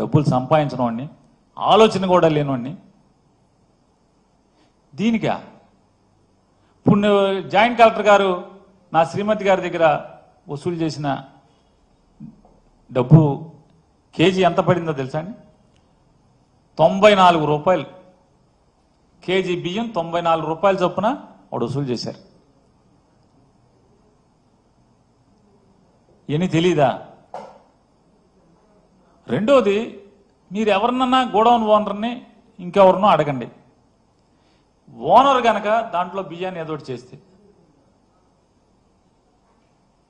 డబ్బులు సంపాదించిన వాడిని, ఆలోచన కూడా లేనివాడిని. దీనికా ఇప్పుడు జాయింట్ కలెక్టర్ గారు నా శ్రీమతి గారి దగ్గర వసూలు చేసిన డబ్బు కేజీ ఎంత పడిందో తెలుసా అండి? 94 రూపాయలు. కేజీ బియ్యం 94 రూపాయల చొప్పున వాడు వసూలు చేశారు. ఏమీ తెలీదా? రెండోది, మీరు ఎవరినన్నా గోడౌన్ ఓనర్ని ఇంకెవరినో అడగండి. ఓనర్ కనుక దాంట్లో బియ్యాన్ని ఏదోటి చేస్తే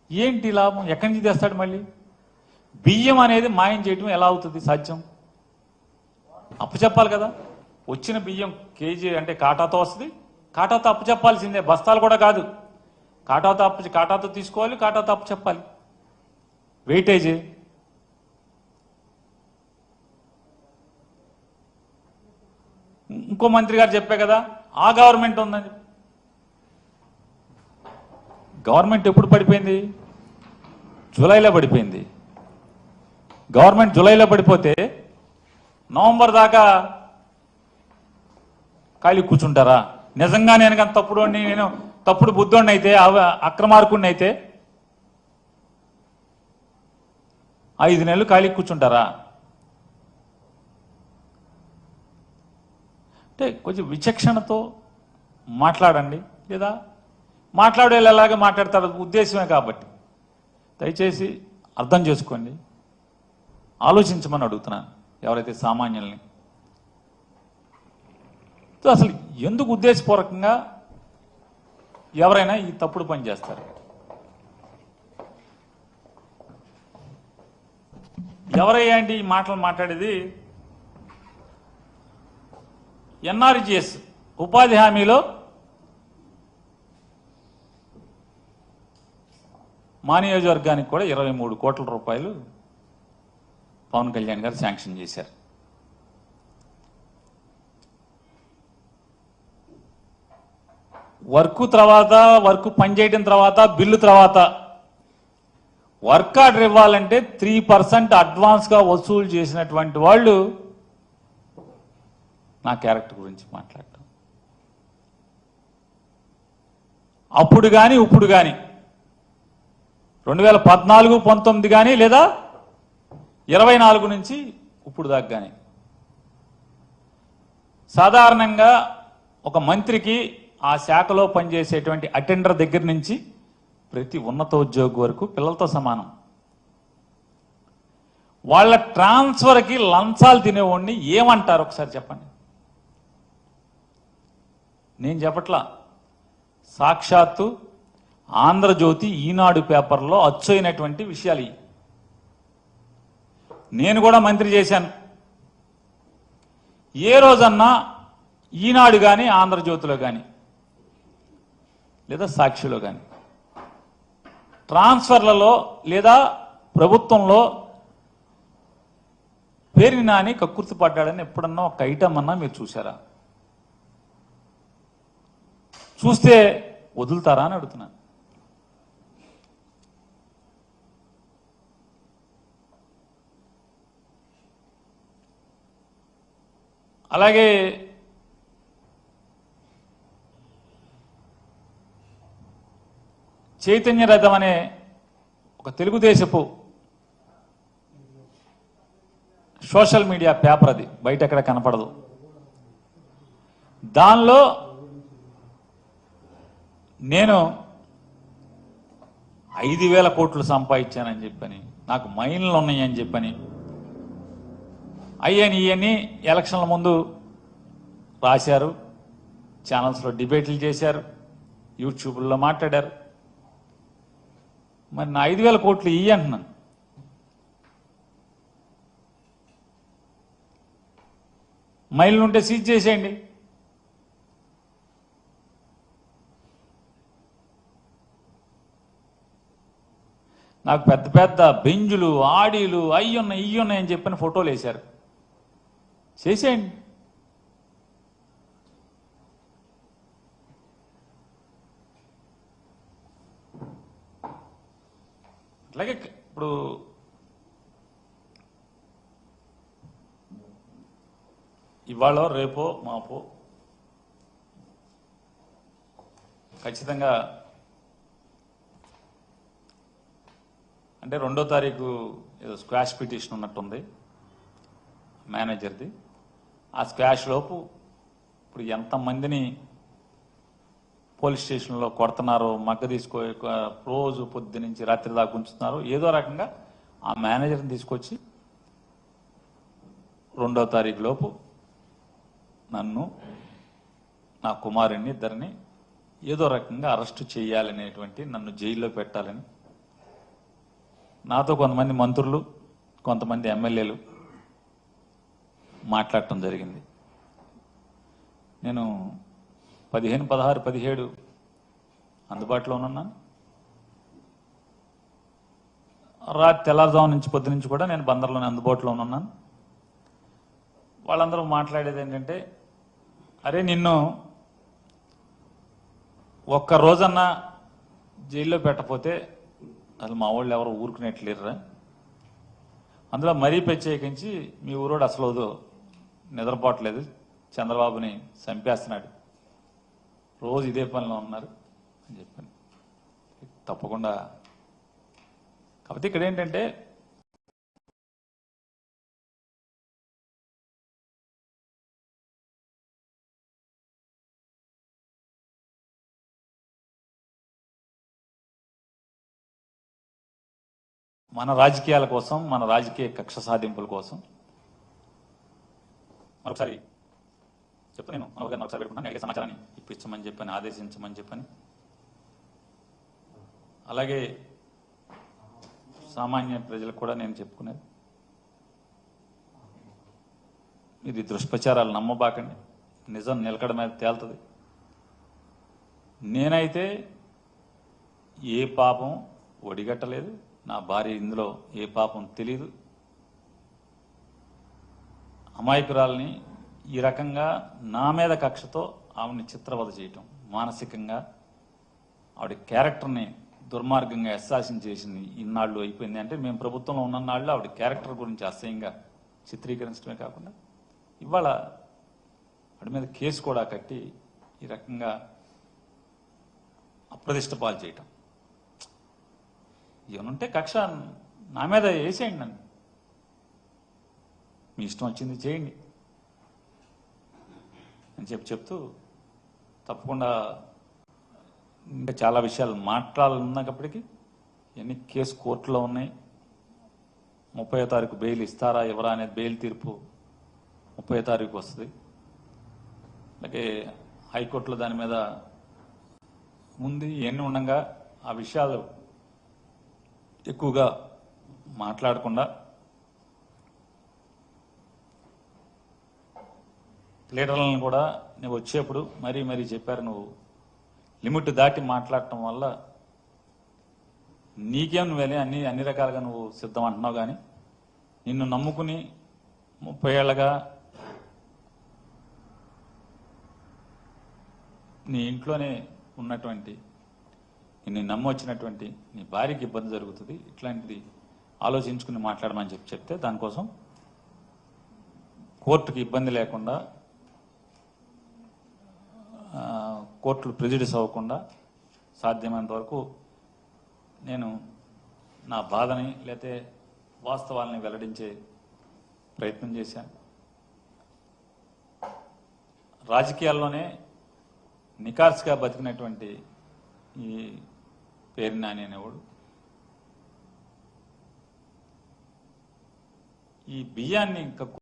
ఏంటి లాభం? ఎక్కడి నుంచి తెస్తాడు? మళ్ళీ బియ్యం అనేది మాయం చేయటం ఎలా అవుతుంది సాధ్యం? అప్పచెప్పాలి కదా. వచ్చిన బియ్యం కేజీ అంటే కాటాతో వస్తుంది, కాటాతో అప్పచెప్పాల్సిందే, బస్తాలు కూడా కాదు. కాటాతో తీసుకోవాలి, కాటాతో అప్పచెప్పాలి. వెయిటేజీ ఇంకో మంత్రి గారు చెప్పే కదా, ఆ గవర్నమెంట్ ఉందని. గవర్నమెంట్ ఎప్పుడు పడిపోయింది? జూలైలో పడిపోయింది. గవర్నమెంట్ జూలైలో పడిపోతే నవంబర్ దాకా ఖాళీ కూర్చుంటారా? నిజంగా నేను కానీ నేను తప్పుడు బుద్ధోడిని అయితే, అక్రమార్కుడిని అయితే 5 నెలలు ఖాళీ కూర్చుంటారా? అంటే కొంచెం విచక్షణతో మాట్లాడండి, లేదా మాట్లాడేలాగా మాట్లాడతారు, ఉద్దేశమే కాబట్టి. దయచేసి అర్థం చేసుకోండి, ఆలోచించమని అడుగుతున్నాను ఎవరైతే సామాన్యుల్ని. అసలు ఎందుకు ఉద్దేశపూర్వకంగా ఎవరైనా ఈ తప్పుడు పని చేస్తారు? ఎవరయ్యా అంటే ఈ మాటలు మాట్లాడేది? ఎన్ఆర్జీఎస్ ఉపాధి హామీలో మా నియోజకవర్గానికి కూడా 23 కోట్ల రూపాయలు పవన్ కళ్యాణ్ గారు శాంక్షన్ చేశారు. వర్క్ తర్వాత, వర్క్ పనిచేయడం తర్వాత, బిల్లు తర్వాత వర్క్ ఆర్డర్ ఇవ్వాలంటే 3% అడ్వాన్స్గా వసూలు చేసినటువంటి వాళ్ళు నా క్యారెక్టర్ గురించి మాట్లాడటం. అప్పుడు కానీ ఇప్పుడు కానీ 2014-19 కానీ లేదా 24 నుంచి ఇప్పుడు దాకా కానీ సాధారణంగా ఒక మంత్రికి ఆ శాఖలో పనిచేసేటువంటి అటెండర్ దగ్గర నుంచి ప్రతి ఉన్నత ఉద్యోగి వరకు పిల్లలతో సమానం. వాళ్ళ ట్రాన్స్ఫర్కి లంచాలు తినేవాడిని ఏమంటారు ఒకసారి చెప్పండి. నేను చెప్పట్లా, సాక్షాత్తు ఆంధ్రజ్యోతి, ఈనాడు పేపర్లో అచ్చయినటువంటి విషయాలు. నేను కూడా మంత్రి చేశాను. ఏ రోజన్నా ఈనాడు కానీ, ఆంధ్రజ్యోతిలో కానీ, లేదా సాక్షిలో కానీ ట్రాన్స్ఫర్లలో లేదా ప్రభుత్వంలో పేరుని నాని కక్కుర్తి పడ్డాడని ఎప్పుడన్నా ఒక ఐటమ్ అన్నా మీరు చూసారా? చూస్తే వదులుతారా అని అడుగుతున్నాను. అలాగే చైతన్య రథం అనే ఒక తెలుగుదేశపు సోషల్ మీడియా పేపర్, అది బయట ఎక్కడ కనపడదు. దానిలో నేను 5,000 కోట్లు సంపాదించానని చెప్పని, నాకు మైన్లు ఉన్నాయని చెప్పని, ఇవన్నీ ఎలక్షన్ల ముందు రాశారు, ఛానల్స్లో డిబేట్లు చేశారు, యూట్యూబ్లో మాట్లాడారు. మరి నా 5,000 కోట్లు అంటున్నాను. మైళ్ళు ఉంటే సీజ్ చేసేయండి. నాకు పెద్ద పెద్ద బెంజులు, ఆడీలు, అయ్యున్నాయి ఇయ్యున్నాయని చెప్పిన ఫోటోలు వేశారు. చేసేయండి. అట్లాగే ఇప్పుడు ఇవాళ రేపో మాపో ఖచ్చితంగా అంటే 2వ తారీఖు ఏదో స్క్వాష్ పిటిషన్ ఉన్నట్టుంది మేనేజర్ది. ఆ స్క్వాష్ లోపు ఇప్పుడు ఎంతమందిని పోలీస్ స్టేషన్లో కొడుతున్నారో, మగ్గ తీసుకో రోజు పొద్దు నుంచి రాత్రి దాకా ఉంచుతున్నారు. ఏదో రకంగా ఆ మేనేజర్ని తీసుకొచ్చి 2వ తారీఖు లోపు నన్ను, నా కుమారుణ్ణి ఇద్దరిని ఏదో రకంగా అరెస్టు చేయాలనేటువంటి, నన్ను జైల్లో పెట్టాలని నాతో కొంతమంది మంత్రులు, కొంతమంది ఎమ్మెల్యేలు మాట్లాడటం జరిగింది. నేను 15, 16, 17 అందుబాటులో ఉన్నాను. రాత్రి తెల్లారుజాము నుంచి పొద్దు నుంచి కూడా నేను బందర్లోనే అందుబాటులో ఉన్నాను. వాళ్ళందరూ మాట్లాడేది ఏంటంటే, అరే నిన్ను ఒక్క రోజన్నా జైల్లో పెట్టకపోతే అసలు మా వాళ్ళు ఎవరు ఊరుకునేట్లేరురా, అందులో మరీ ప్రత్యేకించి మీ ఊరోడు అసలు నిద్రపోవట్లేదు, చంద్రబాబుని చంపేస్తున్నాడు, రోజు ఇదే పనిలో ఉన్నారు అని చెప్పాను. తప్పకుండా. కాకపోతే ఇక్కడ ఏంటంటే మన రాజకీయాల కోసం, మన రాజకీయ కక్ష సాధింపుల కోసం మరొకసారి చెప్తా, నేను మనోగారిని ఒకసారి పెట్టుకుంటాను, సమాచారాన్ని ఇప్పించమని చెప్పని, ఆదేశించమని చెప్పని. అలాగే సామాన్య ప్రజలకు కూడా నేను చెప్పుకునేది, ఇది దుష్ప్రచారాలు నమ్మబాకండి, నిజం నిలకడ మీద తేలుతుంది. నేనైతే ఏ పాపం ఒడిగట్టలేదు, నా భార్య ఇందులో ఏ పాపం తెలీదు. అమాయకురాల్ని ఈ రకంగా నా మీద కక్షతో ఆవిడని చిత్రవద చేయటం, మానసికంగా ఆవిడ క్యారెక్టర్ని దుర్మార్గంగా అసాసిన్ చేసింది ఇన్నాళ్ళు అయిపోయింది. అంటే మేము ప్రభుత్వంలో ఉన్న నాళ్ళు ఆవిడ క్యారెక్టర్ గురించి అసహ్యంగా చిత్రీకరించడమే కాకుండా ఇవాళ ఆవిడ మీద కేసు కూడా కట్టి ఈ రకంగా అప్రదిష్ట పాలు చేయటం. ఏమనుంటే కక్ష నా మీద వేసేయండి, నన్ను మీ ఇష్టం వచ్చింది చేయండి అని చెప్తూ, తప్పకుండా ఇంకా చాలా విషయాలు మాట్లాడాలన్నప్పటికీ ఇవన్నీ కేసు కోర్టులో ఉన్నాయి. 30వ తారీఖు బెయిల్ ఇస్తారా ఎవరా అనేది బెయిల్ తీర్పు 30వ తారీఖు వస్తుంది. అలాగే హైకోర్టులో దాని మీద ఉంది. ఇవన్నీ ఉండగా ఆ విషయాలు ఎక్కువగా మాట్లాడకుండా లీడర్లను కూడా నువ్వు వచ్చేప్పుడు మరీ చెప్పారు, నువ్వు లిమిట్ దాటి మాట్లాడటం వల్ల నీకేం నువ్వేలే అన్ని రకాలుగా నువ్వు సిద్ధం అంటున్నావు, కానీ నిన్ను నమ్ముకుని 30 ఏళ్ళగా నీ ఇంట్లోనే ఉన్నటువంటి, నిన్ను నమ్మొచ్చినటువంటి నీ భార్యకి ఇబ్బంది జరుగుతుంది, ఇట్లాంటిది ఆలోచించుకుని మాట్లాడమని చెప్తే దానికోసం కోర్టుకి ఇబ్బంది లేకుండా, కోర్టులు ప్రెజుడిస్ అవ్వకుండా సాధ్యమైనంత వరకు నేను నా బాధని లేతే వాస్తవాలని వెల్లడించే ప్రయత్నం చేశాను. రాజకీయాల్లోనే నికార్స్గా బతికినటువంటి ఈ పేరు నాని అనేవాడు ఈ బియ్యాన్ని ఇంకా